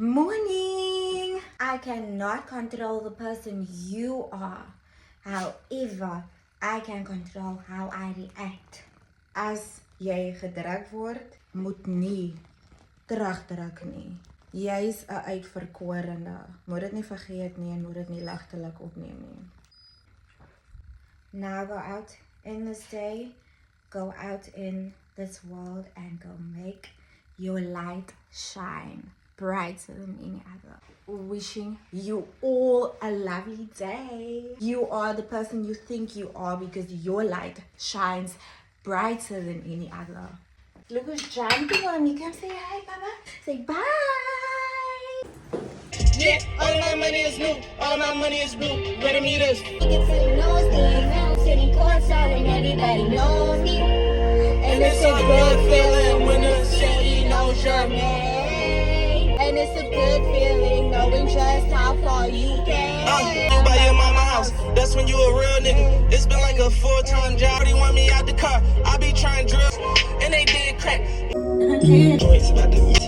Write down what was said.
Morning! I cannot control the person you are. However, I can control how I react. As jy gedruk word, moet nie terugdruk nie. Jy's 'n uitverkorene. Moet dit nie vergeet nie en moet dit nie ligtelik opneem nie. Now go out in this day, go out in this world and go make your light shine brighter than any other. Wishing you all a lovely day. You are the person you think you are because your light shines brighter than any other. Look who's jumping on me. Come say hi, Baba. Say bye. Yeah, all my money is new, all my money is blue. Better meet us. Get to the nose, I'm sitting courtside and everybody knows me. And it's a good feeling when the city knows your name. And it's a good feeling knowing just how far you came. You buy your mama house, that's when you a real nigga. It's been like a full-time job. They want me out the car, I be trying drugs, and they did crack. It's about to